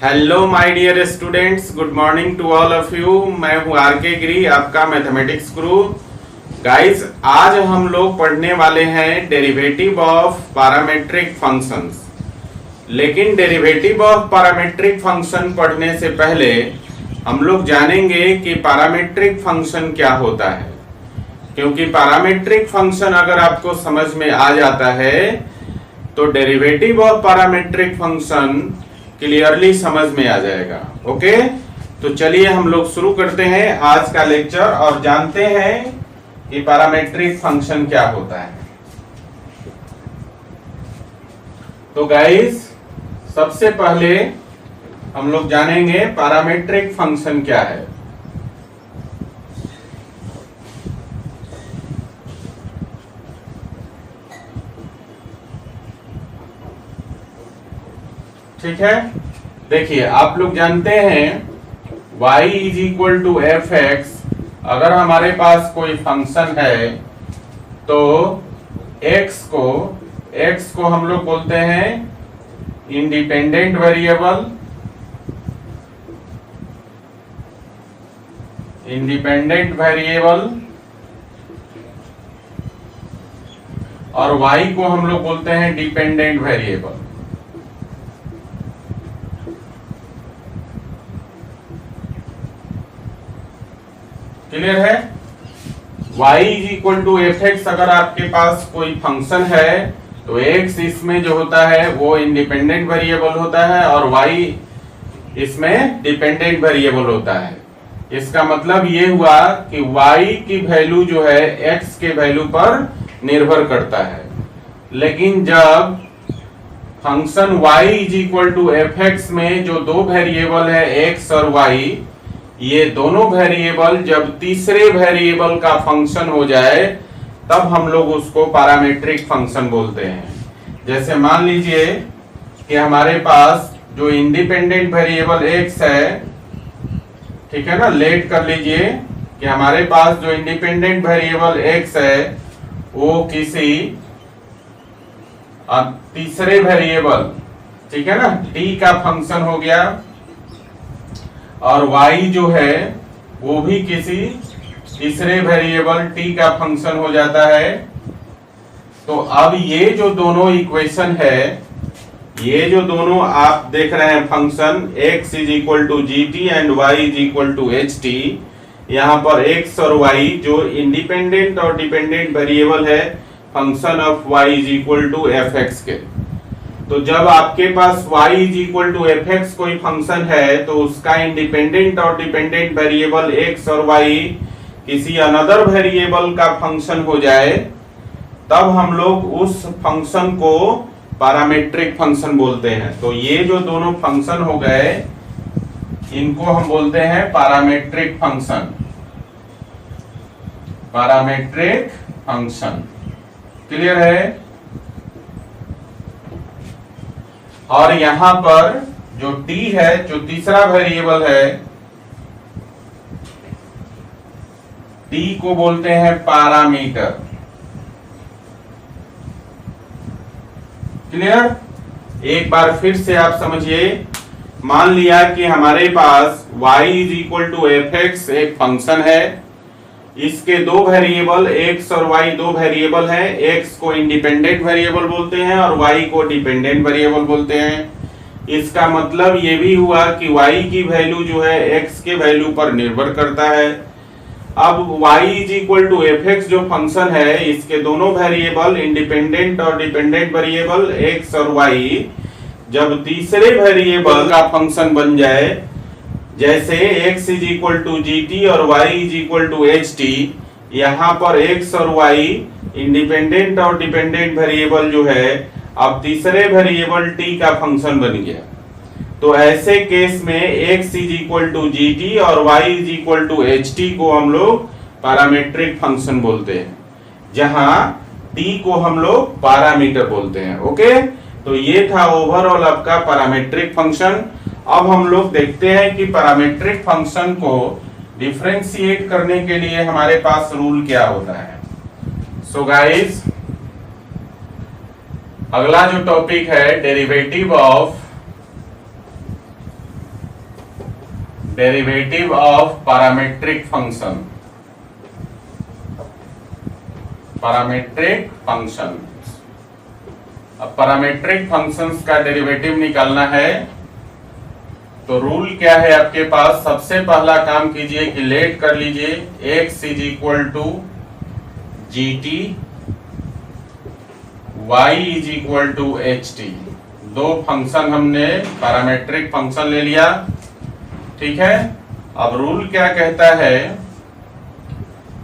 Hello my dear students, good morning to all of you. मैं हूं are के गिरी, आपका मैथमेटिक्स गुरु। गाइस, आज हम लोग पढ़ने वाले हैं डेरिवेटिव ऑफ पैरामेट्रिक फंक्शंस। लेकिन डेरिवेटिव ऑफ पैरामेट्रिक फंक्शन पढ़ने से पहले हम लोग जानेंगे कि पैरामेट्रिक फंक्शन क्या होता है, क्योंकि पैरामेट्रिक फंक्शन अगर आपको समझ में आ जाता है तो derivative of parametric function clearly समझ में आ जाएगा। ओके, तो चलिए हम लोग शुरू करते हैं आज का लेक्चर और जानते हैं कि पैरामेट्रिक फंक्शन क्या होता है। तो गाइस, सबसे पहले हम लोग जानेंगे पैरामेट्रिक फंक्शन क्या है। ठीक है, देखिए आप लोग जानते हैं y is equal to f x. अगर हमारे पास कोई फंक्शन है तो x को हम लोग बोलते हैं इंडिपेंडेंट वेरिएबल, और y को हम लोग बोलते हैं डिपेंडेंट वेरिएबल। क्लियर है? y is equal to f x. अगर आपके पास कोई फंक्शन है तो x इसमें जो होता है वो इंडिपेंडेंट वेरिएबल होता है और y इसमें डिपेंडेंट वेरिएबल होता है। इसका मतलब ये हुआ कि y की वैल्यू जो है x के वैल्यू पर निर्भर करता है। लेकिन जब function y is equal to f x में जो दो वेरिएबल है x और y, ये दोनों वेरिएबल जब तीसरे वेरिएबल का फंक्शन हो जाए तब हम लोग उसको पैरामेट्रिक फंक्शन बोलते हैं। जैसे मान लीजिए कि हमारे पास जो इंडिपेंडेंट वेरिएबल x है, ठीक है ना, लेट कर लीजिए कि हमारे पास जो इंडिपेंडेंट वेरिएबल x है वो किसी तीसरे वेरिएबल, ठीक है ना, t का फंक्शन हो गया और y जो है वो भी किसी तीसरे वेरिएबल t का फंक्शन हो जाता है। तो अब ये जो दोनों इक्वेशन है, ये जो दोनों आप देख रहे हैं function x is equal to g t and y is equal to h t, यहाँ पर x और y जो इंडिपेंडेंट और डिपेंडेंट वेरिएबल है function of y is equal to f x के। तो जब आपके पास y is equal to f x कोई फंक्शन है तो उसका इंडिपेंडेंट और डिपेंडेंट वेरिएबल x और y किसी अनदर वेरिएबल का फंक्शन हो जाए तब हम लोग उस फंक्शन को पैरामेट्रिक फंक्शन बोलते हैं। तो ये जो दोनों फंक्शन हो गए इनको हम बोलते हैं parametric function. Parametric function clear है? और यहां पर जो t है, जो तीसरा वेरिएबल है, t को बोलते हैं पैरामीटर। क्लियर? एक बार फिर से आप समझिए। मान लिया कि हमारे पास y is equal to f x एक फंक्शन है, इसके दो वेरिएबल x और y दो वेरिएबल हैं। x को इंडिपेंडेंट वेरिएबल बोलते हैं और y को डिपेंडेंट वेरिएबल बोलते हैं। इसका मतलब ये भी हुआ कि y की वैल्यू जो है x के वैल्यू पर निर्भर करता है। अब y is equal to f x जो फंक्शन है, इसके दोनों वेरिएबल इंडिपेंडेंट और डिपेंडेंट वेरिएबल x और y जब तीसरे वेरिएबल का फंक्शन बन जाए, जैसे x is equal to g t और y is equal to h t, यहाँ पर x और y इंडिपेंडेंट और डिपेंडेंट वेरिएबल जो है अब तीसरे वेरिएबल t का फंक्शन बन गया। तो ऐसे केस में x is equal to g t और y is equal to h t को हम लोग पैरामेट्रिक फंक्शन बोलते हैं, जहां t को हम लोग पैरामीटर बोलते हैं। ओके, तो ये था ओवरऑल आपका पैरामेट्रिक फंक्शन। अब हम लोग देखते हैं कि पैरामेट्रिक फंक्शन को डिफरेंशिएट करने के लिए हमारे पास रूल क्या होता है। सो गाइस, अगला जो टॉपिक है derivative of derivative of parametric function. Parametric function, अब पैरामीट्रिक फंक्शंस का डेरिवेटिव निकालना है तो रूल क्या है आपके पास। सबसे पहला काम कीजिए कि लेट कर लीजिए x is equal to g t, y is equal to h t. दो फंक्शन हमने पैरामीट्रिक फंक्शन ले लिया, ठीक है। अब रूल क्या कहता है,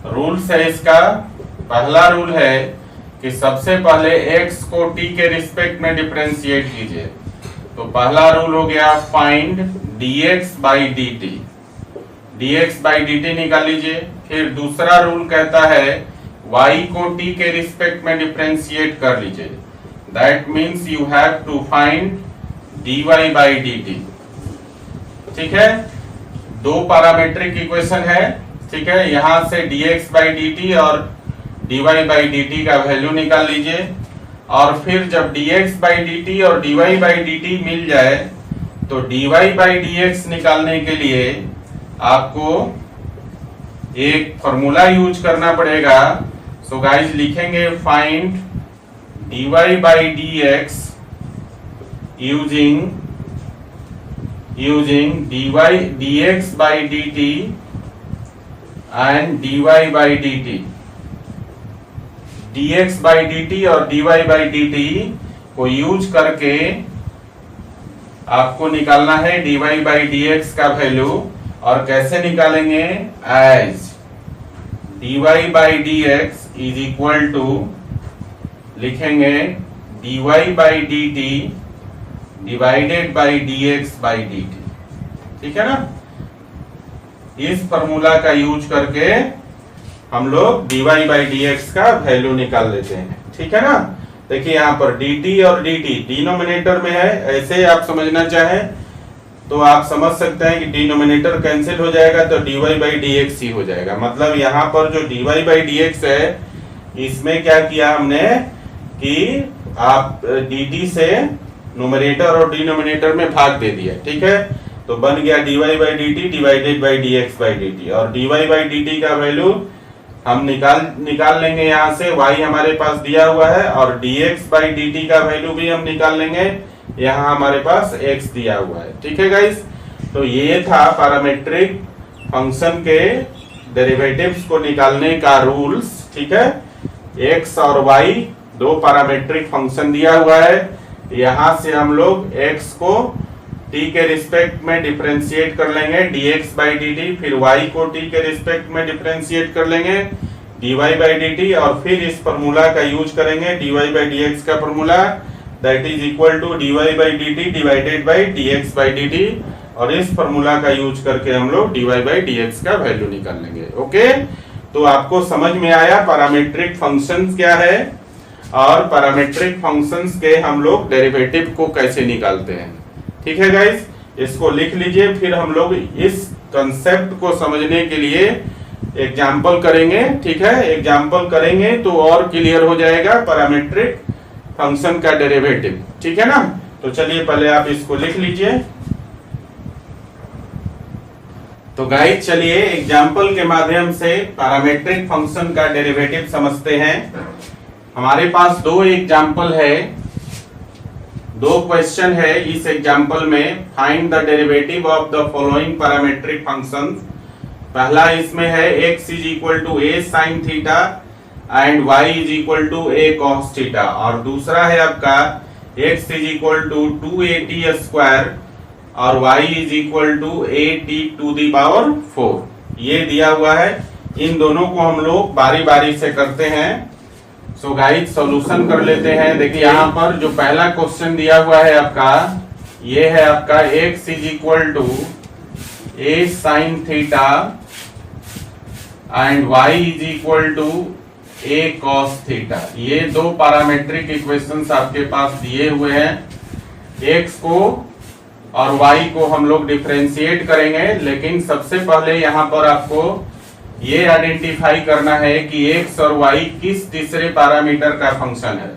रूल्स है इसका, पहला रूल है कि सबसे पहले x को t के रिस्पेक्ट में डिफरेंशिएट कीजिए। तो पहला रूल हो गया find dx by dt, dx by dt निकाल लीजिए। फिर दूसरा रूल कहता है y को t के रिस्पेक्ट में डिफरेंशिएट कर लीजिए। That means you have to find dy by dt, ठीक है। दो पैरामीट्रिक इक्वेशन है, ठीक है। यहां से dx बाई dt और dy बाई dt का वैल्यू निकाल लीजिए। और फिर जब dx बाई dt और dy बाई dt मिल जाए तो dy बाई dx निकालने के लिए आपको एक फॉर्मूला यूज करना पड़ेगा। सो गाइस लिखेंगे find dy by dx using dx by dt and dy by dt। dx by dt और dy बाई dt को यूज करके आपको निकालना है dy बाई dx का वैल्यू। और कैसे निकालेंगे, as dy by dx is equal to लिखेंगे dy by dt divided by dx by dt, ठीक है ना। इस फॉर्मूला का यूज करके हम लोग dy बाई dx का वैल्यू निकाल लेते हैं, ठीक है ना। देखिए यहाँ पर dt और dt डिनोमिनेटर में है, ऐसे आप समझना चाहें तो आप समझ सकते हैं कि डिनोमिनेटर कैंसिल हो जाएगा तो dy बाई dx ही हो जाएगा। मतलब यहाँ पर जो dy बाई dx है इसमें क्या किया हमने कि आप dt से न्यूमरेटर और डिनोमिनेटर में भाग दे दिया, ठीक है। तो बन गया dy by dt divided by dx by dt। और dy बाई dt का वैल्यू हम निकाल लेंगे यहाँ से, y हमारे पास दिया हुआ है। और dx बाई dt का वैल्यू भी हम निकाल लेंगे, यहाँ हमारे पास x दिया हुआ है, ठीक है गाइस। तो ये था पैरामीट्रिक फंक्शन के डेरिवेटिव्स को निकालने का रूल्स, ठीक है। x और y दो पैरामीट्रिक फंक्शन दिया हुआ है, यहाँ से हम लोग x को t के रिस्पेक्ट में डिफरेंशिएट कर लेंगे dx बाई dt, फिर y को t के रिस्पेक्ट में डिफरेंशिएट कर लेंगे dy बाई dt। और फिर इस फॉर्मूला का यूज करेंगे dy बाई dx का formula, that is equal to dy by dt divided by dx by dt। और इस फॉर्मूला का यूज करके हम लोग dy बाई dx का वैल्यू निकाल लेंगे, ओके। तो आपको समझ में आया पैरामीट्रिक फंक्शंस क्या है और पैरामीट्रिक फंक्शंस के हम लोग डेरिवेटिव को कैसे निकालते हैं, ठीक है गाइस। इसको लिख लीजिए, फिर हम लोग इस कंसेप्ट को समझने के लिए एग्जाम्पल करेंगे, ठीक है। एग्जाम्पल करेंगे तो और क्लियर हो जाएगा पैरामीट्रिक फंक्शन का डेरिवेटिव, ठीक है ना। तो चलिए पहले आप इसको लिख लीजिए। तो गाइस चलिए एग्जाम्पल के माध्यम से पैरामीट्रिक फंक्शन का डेरिवेटिव समझते हैं। हमारे पास दो एग्जाम्पल है, दो क्वेश्चन है इस एग्जाम्पल में। Find the derivative of the following parametric functions. पहला इसमें है x is equal to a sin theta and y is equal to a cos theta. और दूसरा है आपका x is equal to 2at square और y is equal to at to the power 4। ये दिया हुआ है, इन दोनों को हम लोग बारी बारी से करते हैं। सो गाइस सॉल्यूशन कर लेते हैं। देखिए यहाँ पर जो पहला क्वेश्चन दिया हुआ है आपका, ये है आपका x is equal to a sin theta and y is equal to a cos theta. ये दो पैरामीट्रिक इक्वेशंस आपके पास दिए हुए हैं। x को और y को हम लोग डिफरेंशिएट करेंगे, लेकिन सबसे पहले यहाँ पर आपको ये आइडेंटिफाई करना है कि x और y किस तीसरे पैरामीटर का फंक्शन है।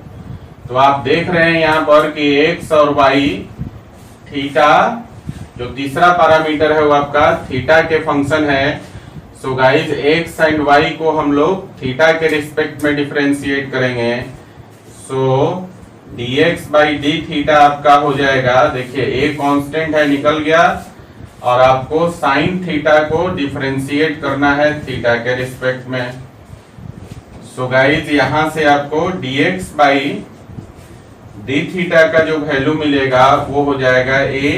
तो आप देख रहे हैं यहाँ पर कि x और y थीटा जो तीसरा पैरामीटर है वो आपका थीटा के फंक्शन है। So guys x and y को हम लोग थीटा के रिस्पेक्ट में डिफरेंशिएट करेंगे। So dx by d theta आपका हो जाएगा, देखिए ए कांस्टेंट है निकल गया, और आपको साइन थीटा को डिफरेंशिएट करना है थीटा के रिस्पेक्ट में। सो गाइज यहां से आपको dx बाई डी थीटा का जो वैल्यू मिलेगा वो हो जाएगा a,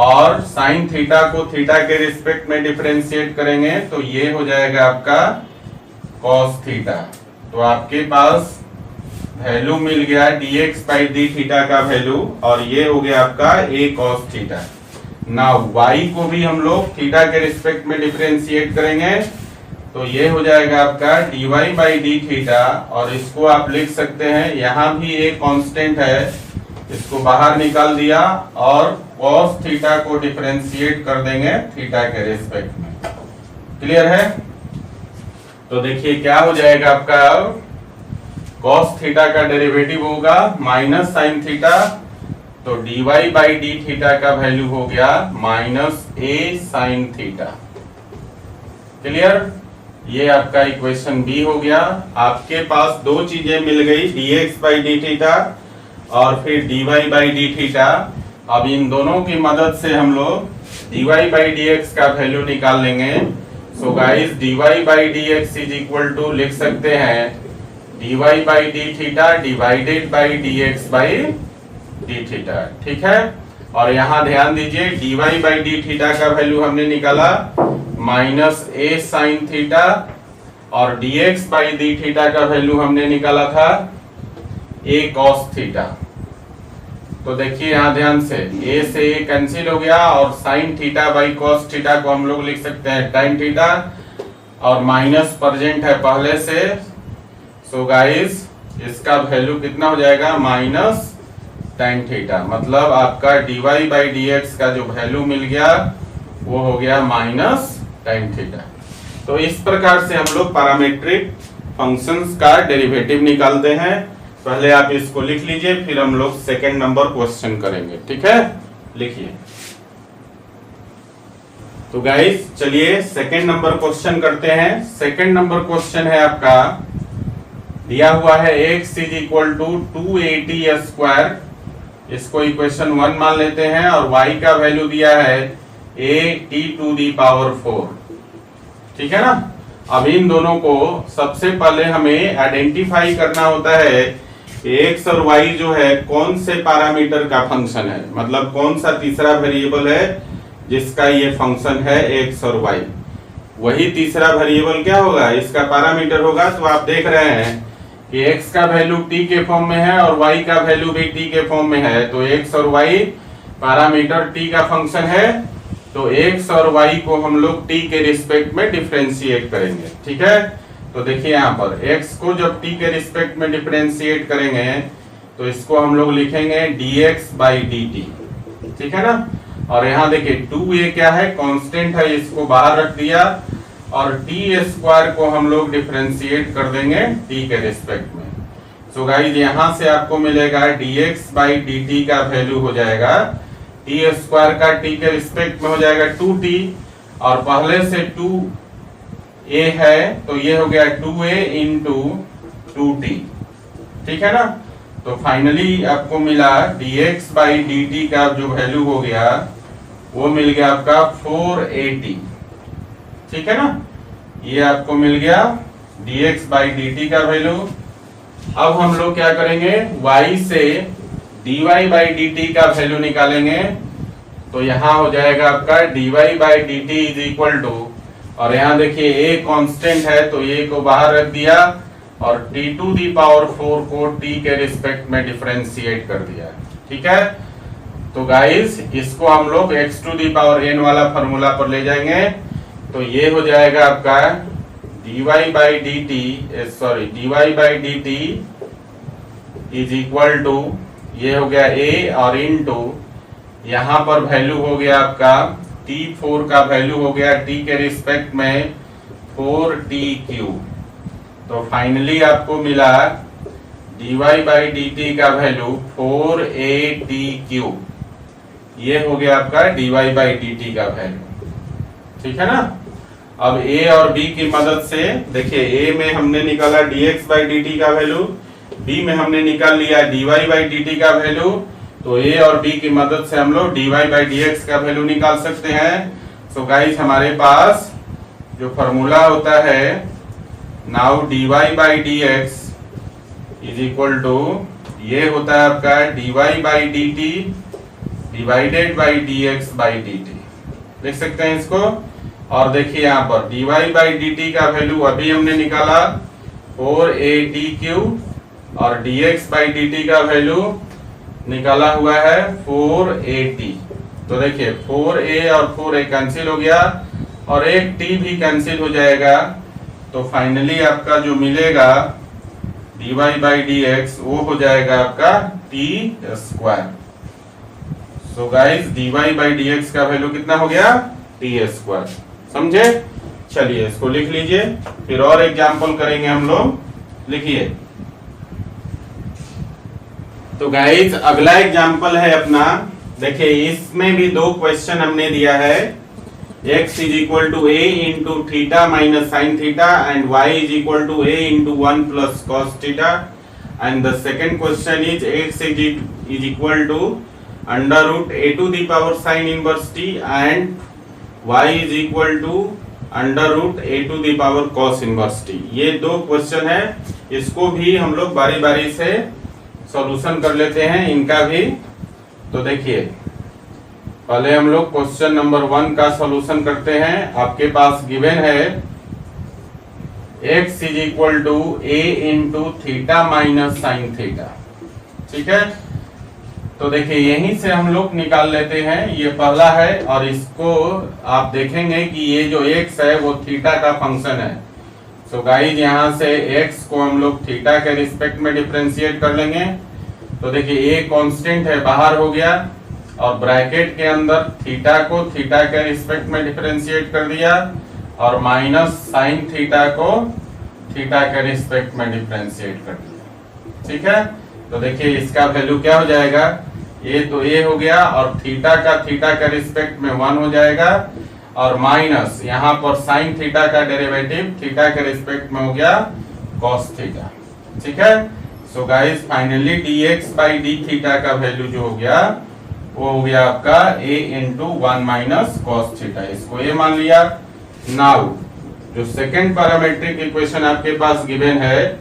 और साइन थीटा को थीटा के रिस्पेक्ट में डिफरेंशिएट करेंगे तो ये हो जाएगा आपका cos थीटा। तो आपके पास वैल्यू मिल गया dx बाई डी थीटा का वैल्यू, और ये हो गया आपका a cos थीटा। ना y को भी हम लोग थीटा के रिस्पेक्ट में डिफरेंशिएट करेंगे तो ये हो जाएगा आपका dy बाई डी थीटा, और इसको आप लिख सकते हैं, यहाँ भी एक कांस्टेंट है, इसको बाहर निकाल दिया और cos थीटा को डिफरेंशिएट कर देंगे थीटा के रिस्पेक्ट में। क्लियर है? तो देखिए क्या हो जाएगा आपका, cos थीटा का डेरिवेटिव होगा माइनस साइन थीटा, तो dy बाई डी थीटा का वैल्यू हो गया minus a sine theta. Clear? ये आपका इक्वेशन बी हो गया। आपके पास दो चीजें मिल गई, dx बाई डी थीटा और फिर dy बाई डी थीटा। अब इन दोनों की मदद से हम लोग dy बाई dx का वैल्यू निकाल लेंगे। So guys dy by dx is equal to लिख सकते हैं dy by d theta divided by dx by d theta. ठीक है, और यहाँ ध्यान दीजिए dy बाई डी थीटा का वैल्यू हमने निकाला माइनस a साइन थीटा, और dx बाई डी थीटा का वैल्यू हमने निकाला था a cos थीटा। तो देखिए यहाँ ध्यान से a से a कैंसिल हो गया, और sine theta by cos theta को हम लोग लिख सकते हैं tan थीटा, और माइनस प्रेजेंट है पहले से। सो गाइस इसका वैल्यू कितना हो जाएगा, माइनस tan थीटा। मतलब आपका dy बाई dx का जो वैल्यू मिल गया वो हो गया माइनस tan थीटा। तो इस प्रकार से हम लोग पैरामीट्रिक फंक्शंस का डेरिवेटिव निकालते हैं। पहले आप इसको लिख लीजिए, फिर हम लोग सेकंड नंबर क्वेश्चन करेंगे। ठीक है, लिखिए। तो गाइस चलिए सेकंड नंबर क्वेश्चन करते हैं। सेकंड नंबर क्वेश्चन है आपका, दिया हुआ है x is equal to 280 square, इसको इक्वेशन 1 मान लेते हैं, और y का वैल्यू दिया है a t to the power 4। ठीक है ना। अब इन दोनों को सबसे पहले हमें आइडेंटिफाई करना होता है x और y जो है कौन से पैरामीटर का फंक्शन है, मतलब कौन सा तीसरा वेरिएबल है जिसका ये फंक्शन है x और y। वही तीसरा वेरिएबल क्या होगा, इसका पैरामीटर होगा। तो आप देख रहे हैं कि x का वैल्यू t के फॉर्म में है और y का वैल्यू भी t के फॉर्म में है, तो x और y पैरामीटर t का फंक्शन है, तो x और y को हम लोग t के रिस्पेक्ट में डिफरेंशिएट करेंगे। ठीक है, तो देखिए यहाँ पर x को जब t के रिस्पेक्ट में डिफरेंशिएट करेंगे तो इसको हम लोग लिखेंगे dx बाई dt। ठीक है ना, और यहाँ देखिए 2a क्या है, कांस्टेंट है, इसको बाहर रख दिया, और t स्क्वायर को हम लोग डिफरेंशिएट कर देंगे t के रिस्पेक्ट में। सो गाइस यहाँ से आपको मिलेगा dx बाई dt का वैल्यू हो जाएगा t स्क्वायर का t के रिस्पेक्ट में हो जाएगा 2t, और पहले से 2a है तो ये हो गया 2a इंटू 2t। ठीक है ना, तो फाइनली आपको मिला dx बाई dt का जो वैल्यू हो गया वो मिल गया आपका 480। ठीक है ना, ये आपको मिल गया dx बाई dt का वैल्यू। अब हम लोग क्या करेंगे, y से dy बाई dt का वैल्यू निकालेंगे। तो यहाँ हो जाएगा आपका dy by dt is equal to, और यहाँ देखिए a कांस्टेंट है तो a को बाहर रख दिया, और t टू दी पावर 4 को t के रिस्पेक्ट में डिफरेंशिएट कर दिया। ठीक है, तो गाइस इसको हम लोग x to the power n वाला फॉर्मूला पर ले जाएंगे। तो ये हो जाएगा आपका dy by dt, sorry dy by dt is equal to, ये हो गया a और इनटू यहाँ पर वैल्यू हो गया आपका t4 का वैल्यू हो गया t के रिस्पेक्ट में 4t क्यूब। तो फाइनली आपको मिला dy बाई dt का वैल्यू 4at क्यूब। ये हो गया आपका dy बाई dt का वैल्यू, ठीक है ना। अब a और b की मदद से देखिए, a में हमने निकाला dx बाई dt का वैल्यू, b में हमने निकाल लिया dy बाई dt का वैल्यू, तो a और b की मदद से हम लोग dy बाई dx का वैल्यू निकाल सकते हैं। सो गाइस हमारे पास जो फॉर्मूला होता है, now dy by dx is equal to, ये होता है आपका dy by dt divided by dx by dt, लिख सकते हैं इसको। और देखिए यहाँ पर dy बाई dt का वैल्यू अभी हमने निकाला 4a/t³ और dx बाई dt का वैल्यू निकाला हुआ है 4a/t। तो देखिए 4a और 4a कैंसिल हो गया और एक t भी कैंसिल हो जाएगा, तो फाइनली आपका जो मिलेगा dy बाई dx वो हो जाएगा आपका t²। So guys dy by dx का वैल्यू कितना हो गया, t²। समझे? चलिए इसको लिख लीजिए, फिर और एग्जांपल करेंगे हम लोग। लिखिए, तो गाइस अगला एग्जांपल है अपना, देखिए इसमें भी दो क्वेश्चन हमने दिया है, x is equal to a into theta minus sine theta and y is equal to a into 1 plus cos theta, and the second question is x is equal to under root a to the power sine inverse t and y is equal to under root a to the power cos inverse t। ये दो question है, इसको भी हम लोग बारी बारी से सॉल्यूशन कर लेते हैं इनका भी। तो देखिए पहले हम लोग क्वेश्चन नंबर 1 का सॉल्यूशन करते हैं। आपके पास गिवन है x is equal to a into theta minus sine theta, ठीक है। तो देखिए यहीं से हम लोग निकाल लेते हैं, ये पहला है और इसको आप देखेंगे कि ये जो x है वो थीटा का फंक्शन है। सो गाइस यहाँ से x को हम लोग थीटा के रिस्पेक्ट में डिफरेंशिएट कर लेंगे। तो देखिए a कांस्टेंट है, बाहर हो गया, और ब्रैकेट के अंदर थीटा को थीटा के रिस्पेक्ट में डिफरेंशिएट कर दिया और माइनस साइन थीटा को थीटा के रिस्पेक्ट में डिफरेंशिएट कर दिया, ठीक है। तो देखिए इसका वैल्यू क्या हो जाएगा, ये तो a हो गया और थीटा का थीटा के रिस्पेक्ट में 1 हो जाएगा, और माइनस यहाँ पर साइन थीटा का डेरिवेटिव थीटा के रिस्पेक्ट में हो गया कॉस थीटा, ठीक है। So guys finally dx by d theta का वैल्यू जो हो गया वो हो गया आपका a into 1 minus cos theta, इसको a मान लिया। नाउ जो सेकेंड पैरामेट्रिक इक्वेशन आपके पास गिवन है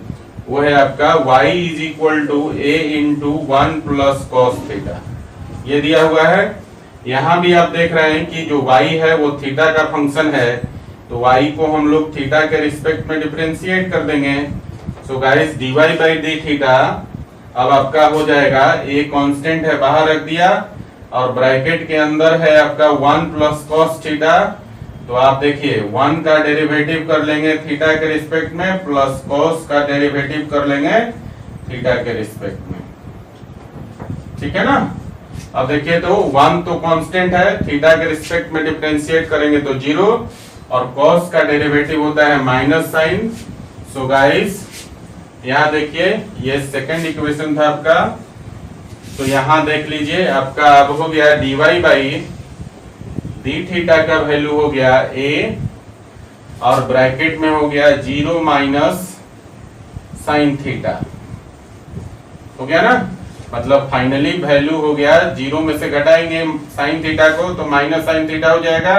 वो है आपका y is equal to a into 1 plus cos theta, ये दिया हुआ है। यहाँ भी आप देख रहे हैं कि जो y है वो थीटा का फंक्शन है, तो y को हम लोग थीटा के रिस्पेक्ट में डिफरेंशिएट कर देंगे। So guys dy by d theta अब आपका हो जाएगा, a कांस्टेंट है बाहर रख दिया और ब्रैकेट के अंदर है आपका 1 प्लस कॉस थीटा। तो आप देखिए 1 का डेरिवेटिव कर लेंगे थीटा के रिस्पेक्ट में, प्लस कॉस का डेरिवेटिव कर लेंगे थीटा के रिस्पेक्ट में, ठीक है ना। अब देखिए तो 1 तो कांस्टेंट है, थीटा के रिस्पेक्ट में डिफरेंशिएट करेंगे तो 0, और कॉस का डेरिवेटिव होता है माइनस साइन। सो गाइस यहाँ देखिए ये सेकंड इक्वेशन था आपका, तो यहाँ देख लीजिए आपका अब हो गया dy बाई डी थीटा का वैल्यू हो गया a और ब्रैकेट में हो गया 0 माइनस साइन थीटा, हो गया ना। मतलब फाइनली वैल्यू हो गया, 0 में से घटाएंगे साइन थीटा को तो माइनस साइन थीटा हो जाएगा,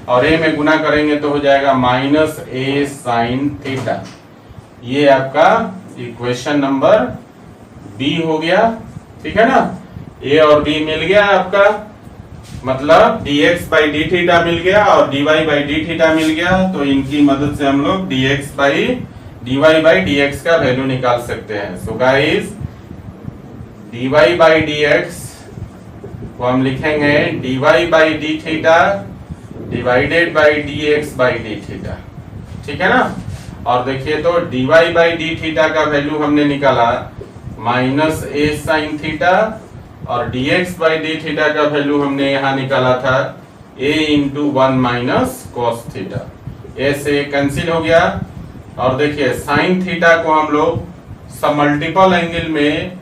और a में गुना करेंगे तो हो जाएगा माइनस a साइन थीटा। ये आपका इक्वेशन नंबर b हो गया, ठीक है ना। a और b मिल गया आपका, मतलब dx बाई डी थीटा मिल गया और dy बाई डी थीटा मिल गया। तो इनकी मदद से हम लोग dx by dy by dx का वैल्यू निकाल सकते हैं। सो गाइस dy बाई dx को हम लिखेंगे dy by d theta divided by dx by d theta, ठीक है ना। और देखिए तो dy बाई डी थीटा का वैल्यू हमने निकाला माइनस a साइन थीटा, और dx बाई डी थीटा का वैल्यू हमने यहाँ निकाला था a into 1 minus cos theta, a से कैंसिल हो गया। और देखिए साइन थीटा को हम लोग सब मल्टीपल एंगल में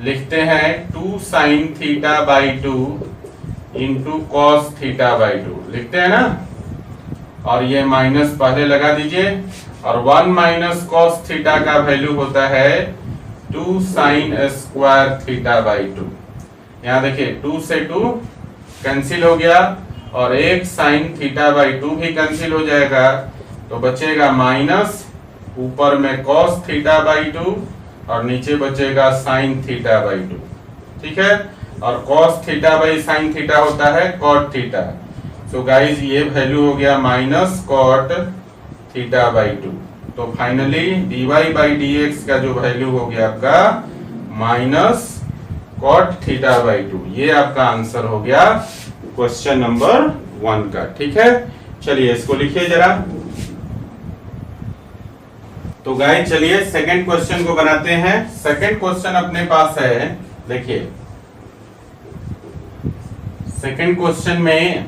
लिखते हैं 2 sine theta by 2 into cos theta by 2 लिखते हैं ना, और ये माइनस पहले लगा दीजिए, और 1 माइनस कॉस थीटा का वैल्यू होता है 2 साइन स्क्वायर थीटा बाई 2। यहाँ देखिए 2 से 2 कैंसिल हो गया, और 1 साइन थीटा बाई 2 भी कैंसिल हो जाएगा, तो बचेगा माइनस, ऊपर में कॉस थीटा बाई 2 और नीचे बचेगा साइन थीटा बाई 2। ठीक है, और cos theta by sine theta होता है कॉट थीटा। सो गाइज ये वैल्यू हो गया माइनस कॉट थीटा बाई 2। तो फाइनली dy बाई dx का जो वैल्यू हो गया आपका माइनस कॉट थीटा बाई 2। ये आपका आंसर हो गया क्वेश्चन नंबर 1 का। ठीक है, चलिए इसको लिखिए जरा। तो गाइस चलिए सेकंड क्वेश्चन को बनाते हैं। सेकंड क्वेश्चन अपने पास है, देखिए सेकंड क्वेश्चन में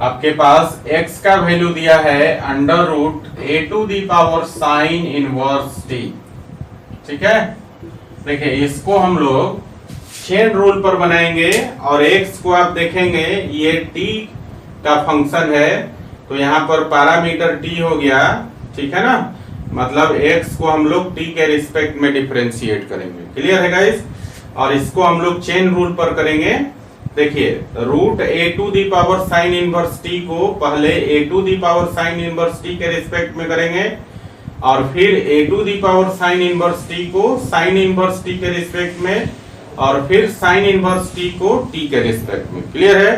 आपके पास x का वैल्यू दिया है under root a to the power sine inverse t। ठीक है, देखिए इसको हम लोग चेन रूल पर बनाएंगे, और x को आप देखेंगे ये t का फंक्शन है, तो यहाँ पर पैरामीटर t हो गया। ठीक है ना, मतलब x को हम लोग t के रिस्पेक्ट में डिफरेंशिएट करेंगे। क्लियर है गाइस, और इसको हम लोग चेन रूल पर करेंगे। देखिए root a to the power sine inverse t को पहले a to the power sine inverse t के रिस्पेक्ट में करेंगे, और फिर a to the power sine inverse t को साइन इनवर्स t के रिस्पेक्ट में, और फिर साइन इनवर्स t को t के रिस्पेक्ट में। क्लियर है,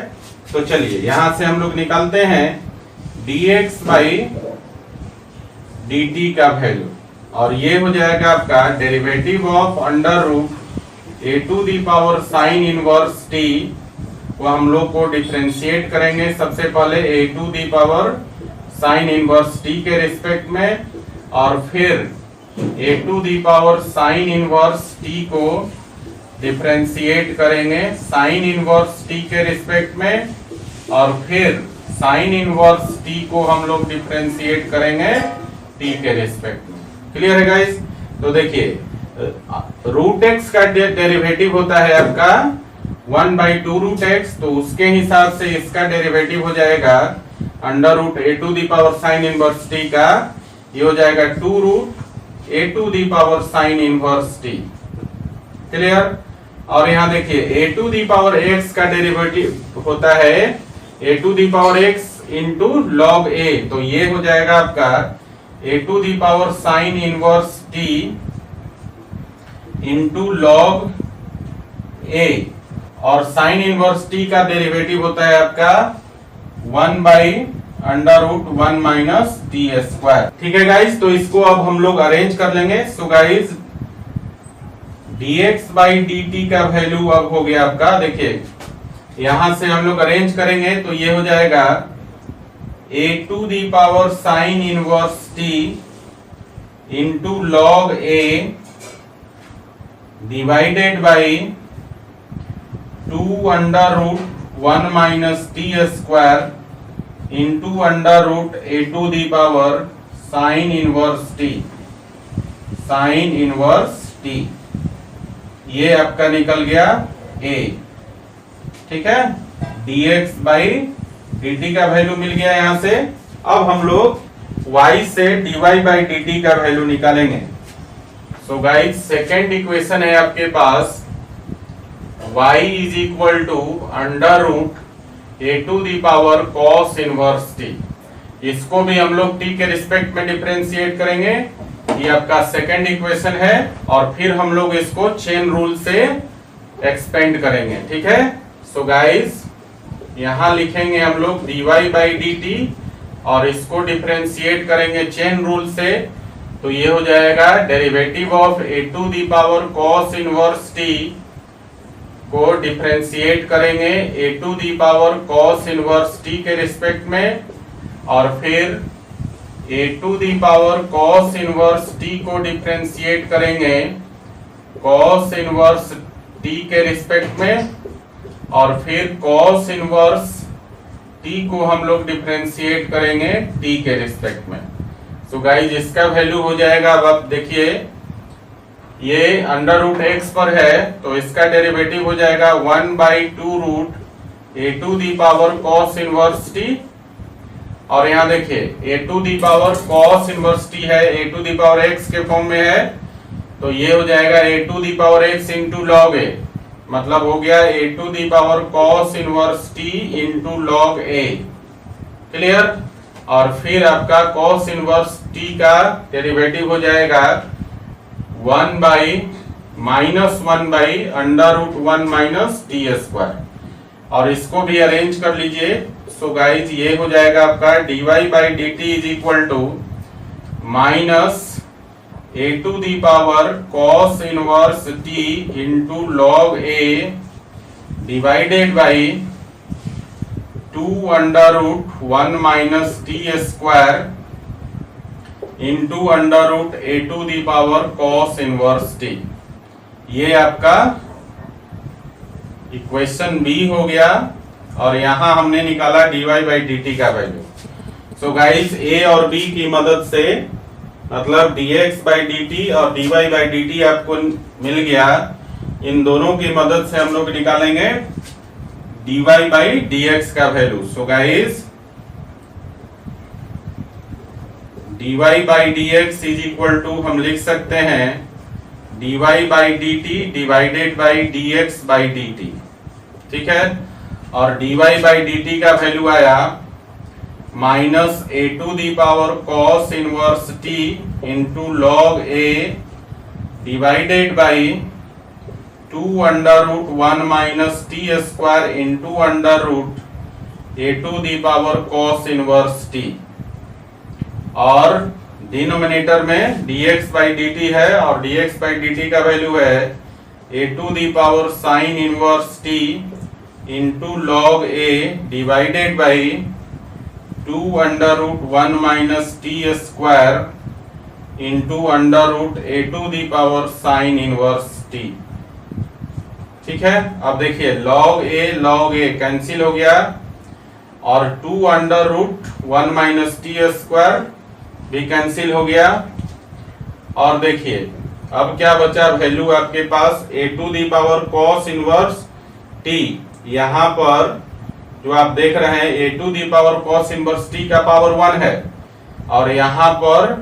तो चलिए यहां से हम लोग निकालते हैं dx बाई dt का वैल्यू, और ये हो जाएगा आपका derivative of under root a to the power sine inverse t को हम लोग को डिफरेंशिएट करेंगे सबसे पहले a to the power sine inverse t के रिस्पेक्ट में, और फिर a to the power sine inverse t को डिफरेंशिएट करेंगे साइन इनवर्स t के रिस्पेक्ट में, और फिर साइन इनवर्स t को हम लोग डिफरेंशिएट करेंगे t के रिस्पेक्ट में। क्लियर है गाइस, तो देखिए रूट x का डेरिवेटिव होता है आपका 1 बाई 2 रूट एक्स, तो उसके हिसाब से इसका डेरिवेटिव हो जाएगा under root a to the power sine inverse t का, ये हो जाएगा 2 root a to the power sine inverse t। Clear, और यहाँ देखिए a to the power x का डेरिवेटिव होता है a to the power x into log a, तो ये हो जाएगा आपका a to the power sine inverse t into log a, और साइन इनवर्स t का डेरिवेटिव होता है आपका 1 by under root 1 minus T square. ठीक है गाइस, तो इसको अब हम लोग अरेंज कर लेंगे। So guys dx by dt का वैल्यू अब हो गया आपका, देखिए यहां से हम लोग अरेंज करेंगे तो ये हो जाएगा a to the power sine inverse t into log a divided by 2 under root 1 minus T square into under root a to the power sine inverse t, sine inverse t, ये आपका निकल गया a। ठीक है, dx by dt का value मिल गया यहां से। अब हम लोग y से dy बाई dt का वैल्यू निकालेंगे। सो गाइस सेकेंड इक्वेशन है आपके पास y is equal to under root a to the power cos inverse t। इसको भी हम लोग t के रिस्पेक्ट में डिफरेंशिएट करेंगे, ये आपका सेकेंड इक्वेशन है, और फिर हम लोग इसको चेन रूल से एक्सपेंड करेंगे। ठीक है, सो गाइस यहां लिखेंगे हम लोग dy बाई dt, और इसको डिफरेंशिएट करेंगे चेन रूल से, तो ये हो जाएगा derivative of a to the power cos inverse t को डिफरेंशिएट करेंगे a to the power cos inverse t के रिस्पेक्ट में, और फिर a to the power cos inverse t को डिफरेंशिएट करेंगे cos इनवर्स t के रिस्पेक्ट में, और फिर cos इनवर्स t को हम लोग डिफरेंशिएट करेंगे t के रिस्पेक्ट में। सो गाइस इसका वैल्यू हो जाएगा, अब आप देखिए ये अंडर रूट एक्स पर है तो इसका डेरिवेटिव हो जाएगा 1/2 root A to the power cos inverse T. और यहाँ देखिए A to the power cos inverse T है, A to the power x के फॉर्म में है तो ये हो जाएगा A to the power x into log A, मतलब हो गया A to the power cos inverse T into log A. Clear. और फिर आपका कॉस इनवर्स टी का डेरिवेटिव हो जाएगा 1 by under root 1 minus T square. और इसको भी अरेंज कर लीजिए। सो गाइज ये हो जाएगा आपका dy by D t is equal to minus a to the power cos inverse T into log A divided by 2 under root 1 minus T square into under root A to the power cos inverse t. ये आपका equation B हो गया। और यहां हमने निकाला dy by D T का value. So guys ए और बी की मदद से मतलब dx बाई डी टी और dy बाई डी टी आपको मिल गया। इन दोनों की मदद से हम लोग निकालेंगे dy बाई dx का value. So guys dy by dx is equal to हम लिख सकते हैं dy by D t divided by dx by D t. ठीक है। और dy बाई डी टी का वैल्यू आया minus a to the power cos inverse T into log A divided by 2 under root 1 minus T square into under root A to the power cos inverse T. और denominator में dx by D T है और dx by D T का value है A to the power sine inverse T into log A divided by 2 under root 1 minus T square into under root A to the power sine inverse T. ठीक है। अब देखिए log ए cancel हो गया और 2 under root 1 minus T square भी cancel हो गया। और देखिए अब क्या बचा वैल्यू आपके पास A to the power cos inverse T. यहां पर जो आप देख रहे हैं A to the power cos inverse T का पावर 1 है और यहां पर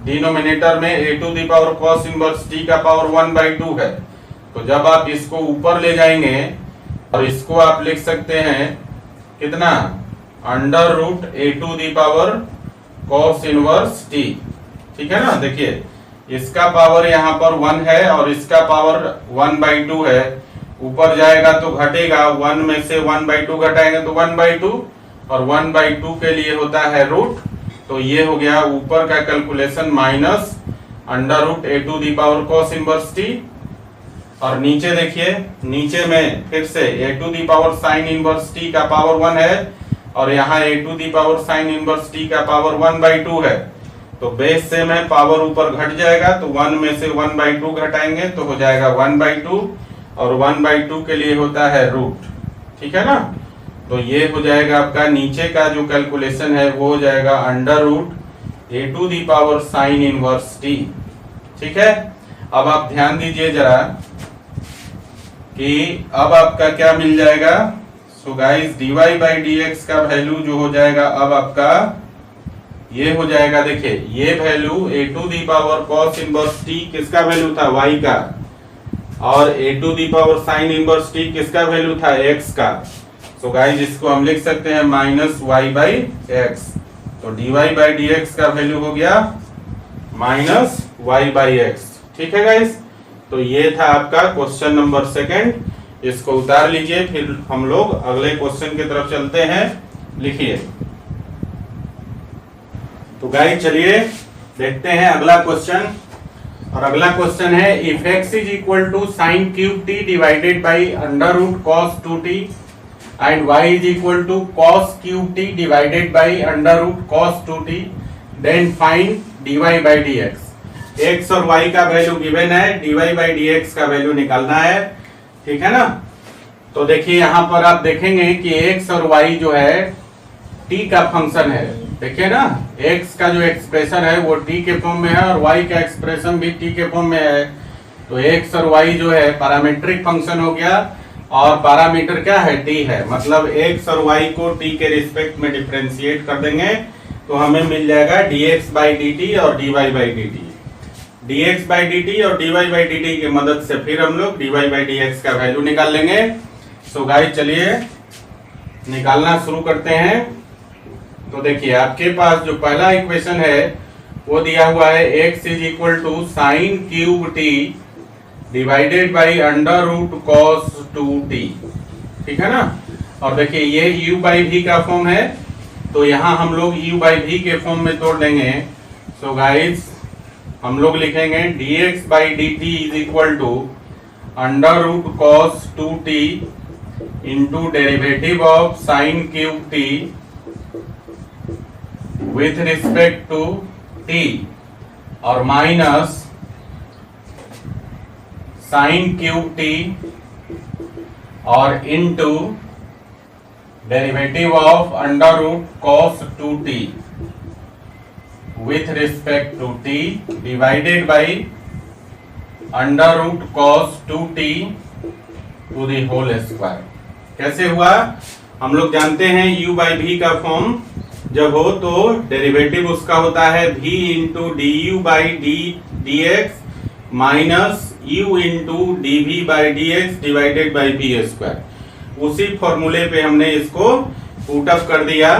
डिनोमिनेटर में A to the power cos inverse T का पावर 1/2 है। तो जब आप इसको ऊपर ले जाएंगे और इसको आप लिख सकते हैं कितना under root A to the power cos inverse T. ठीक है ना। देखिए इसका पावर यहाँ पर 1 है और इसका पावर 1/2 है। ऊपर जाएगा तो घटेगा, 1 में से 1/2 घटाएंगे तो 1/2 और 1/2 के लिए होता है रूट। तो ये हो गया ऊपर का calculation minus under root A to the power cos inverse T. और नीचे देखिए नीचे में फिर से A to the power sine inverse T का पावर 1 है और यहाँ A to the power sine inverse T का पावर 1/2 है। तो बेस से में पावर ऊपर घट जाएगा तो 1 में से 1/2 घटाएंगे तो हो जाएगा 1/2 और 1/2 के लिए होता है रूट। ठीक है ना। तो ये हो जाएगा आपका नीचे का जो कैलकुलेशन है वो हो जाएगा under root A to the power sine inverse T. ठीक है। अब आप ध्यान दीजिए जरा कि अब आपका क्या मिल जाएगा। सो गाइस dy बाई dx का वैल्यू जो हो जाएगा अब आपका ये हो जाएगा। देखिए ये value A to the power cos inverse T किसका वैल्यू था y का और A to the power sine inverse T किसका वैल्यू था x का। सो गाइस इसको हम लिख सकते हैं माइनस y बाई एक्स। तो dy बाई dx का वैल्यू हो गया माइनस y बाई एक्स। ठीक है गाइस। तो ये था आपका क्वेश्चन नंबर 2। इसको उतार लीजिए फिर हम लोग अगले क्वेश्चन की तरफ चलते हैं। लिखिए। तो गाइस चलिए देखते हैं अगला क्वेश्चन। और अगला क्वेश्चन है if x is equal to sine cube t divided by under root cos 2t and y is equal to cos cube t divided by under root cos 2t then find dy by dx। x और y का value given है, dy by dx का value निकालना है। ठीक है ना। तो देखिए यहाँ पर आप देखेंगे कि x और y जो है t का फंक्शन है देखिए ना, x का जो एक्सप्रेशन है वो t के फॉर्म में है और y का एक्सप्रेशन भी t के फॉर्म में है। तो x और y जो है पैरामीट्रिक फंक्शन हो गया और पैरामीटर क्या है, t है। मतलब x और y को t के रिस्पेक्ट में डिफरेंशिएट कर देंगे तो हमें मिल जाएगा dx by dt और dy by dt। dx by dt और dy by dt की मदद से फिर हम लोग dy by dx का वैल्यू निकाल लेंगे। सो गाइस चलिए निकालना शुरू करते हैं। तो देखिए आपके पास जो पहला इक्वेशन है वो दिया हुआ है x is equal to sine cube t divided by under root cos 2t, ठीक है ना। और देखिए ये u बाई v का फॉर्म है तो यहाँ हम लोग u बाई v के फॉर्म में तोड़ देंगे। सो गाइस हम लोग लिखेंगे dx by dt is equal to under root cos 2t into derivative of sine cube t with respect to t और माइनस साइन क्यूब t और into derivative of under root cos 2t with respect to t divided by under root cos 2t to the whole square. कैसे हुआ, हम लोग जानते हैं u by v का form जब हो तो डेरिवेटिव उसका होता है v into d u by d d x minus u into d v by d x divided by b square. उसी फॉर्मूले पे हमने इसको पुट अप कर दिया।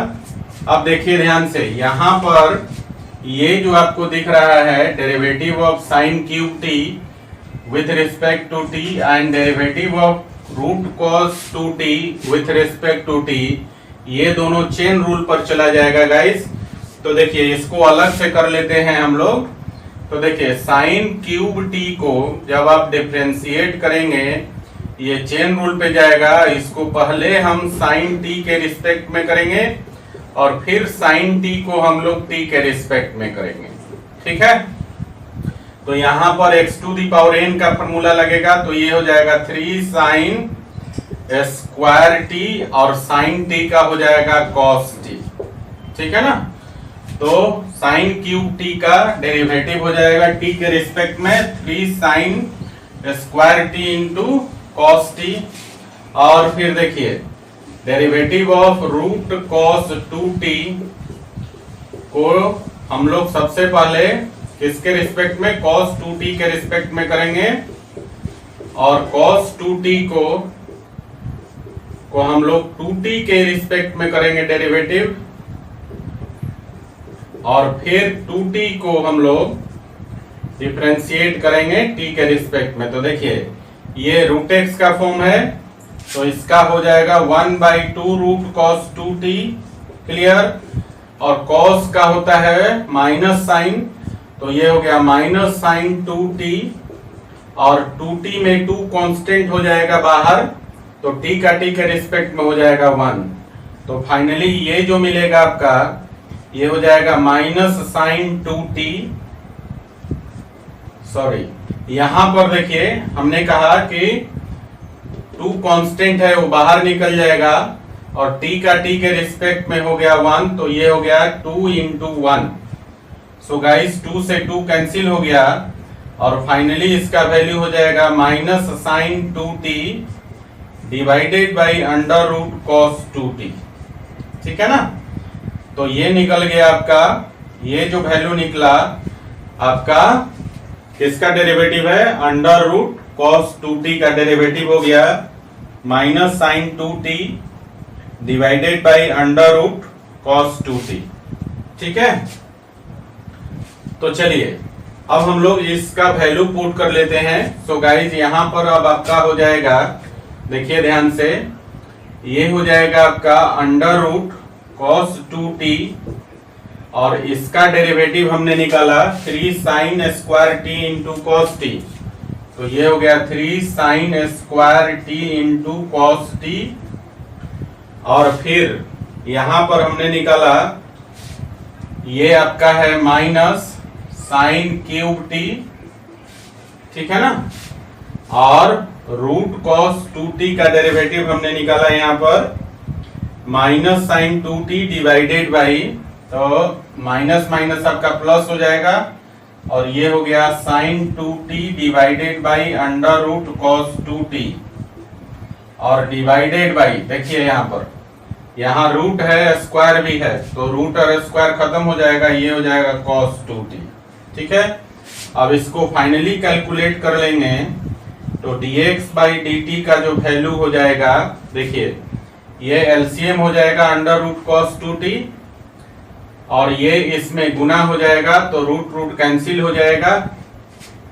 अब देखिए ध्यान से, यहाँ पर ये जो आपको दिख रहा है derivative of sine cube t with respect to t and derivative of root cos 2t with respect to t, ये दोनों चेन रूल पर चला जाएगा गाइस। तो देखिए इसको अलग से कर लेते हैं हम लोग। तो देखिए साइन क्यूब t को जब आप डिफरेंशिएट करेंगे ये चेन रूल पे जाएगा। इसको पहले हम साइन t के रिस्पेक्ट में करेंगे और फिर साइन t को हम लोग t के रिस्पेक्ट में करेंगे, ठीक है। तो यहाँ पर x to the power n का फॉर्मूला लगेगा तो ये हो जाएगा 3 साइन स्क्वायर t और साइन t का हो जाएगा cos t, ठीक है ना। तो साइन क्यूब t का डेरिवेटिव हो जाएगा t के रिस्पेक्ट में 3 sine square t into cos t और फिर देखिए derivative of root cos 2t को हम लोग सबसे पहले किसके रिस्पेक्ट में, cos 2t के रिस्पेक्ट में करेंगे और cos 2t को हम लोग 2t के रिस्पेक्ट में करेंगे डेरिवेटिव और फिर 2t को हम लोग डिफरेंशिएट करेंगे t के रिस्पेक्ट में। तो देखिए ये रूट x का फॉर्म है तो इसका हो जाएगा 1/2 रूट कॉस 2t, क्लियर। और cos का होता है माइनस साइन तो ये हो गया माइनस साइन 2t और 2t में 2 कांस्टेंट हो जाएगा बाहर तो t का t के रिस्पेक्ट में हो जाएगा 1। तो फाइनली ये जो मिलेगा आपका ये हो जाएगा माइनस साइन 2t, सॉरी यहाँ पर देखिए हमने कहा कि 2 कांस्टेंट है वो बाहर निकल जाएगा और t का t के रिस्पेक्ट में हो गया 1 तो ये हो गया 2 इंटू 1। सो गाइस 2 से 2 कैंसिल हो गया और फाइनली इसका वैल्यू हो जाएगा minus sine 2t divided by under root cos 2t, ठीक है ना। तो ये निकल गया आपका, ये जो वैल्यू निकला आपका किसका डेरिवेटिव है, अंडर रूट कॉस 2t का डेरिवेटिव हो गया minus sine 2t divided by under root cos 2t, ठीक है। तो चलिए अब हम लोग इसका वैल्यू पुट कर लेते हैं। सो गाइस यहाँ पर अब आपका हो जाएगा, देखिए ध्यान से, ये हो जाएगा आपका अंडर रूट कॉस 2t और इसका डेरिवेटिव हमने निकाला 3 sine square t into cos t तो ये हो गया 3 sine square t into cos t और फिर यहाँ पर हमने निकाला ये आपका है माइनस साइन क्यूब t, ठीक है ना। और रूट कॉस 2t का डेरिवेटिव हमने निकाला यहाँ पर minus sine 2t divided by तो माइनस माइनस आपका प्लस हो जाएगा और ये हो गया sin 2t divided by under root cos 2t और डिवाइडेड बाई, देखिए यहाँ पर यहाँ रूट है स्क्वायर भी है तो रूट और स्क्वायर खत्म हो जाएगा, ये हो जाएगा cos 2t। ठीक है, अब इसको फाइनली कैलकुलेट कर लेंगे तो dx बाई dt का जो वैल्यू हो जाएगा, देखिए ये एलसीएम हो जाएगा अंडर रूट cos 2t और ये इसमें गुना हो जाएगा तो रूट रूट कैंसिल हो जाएगा,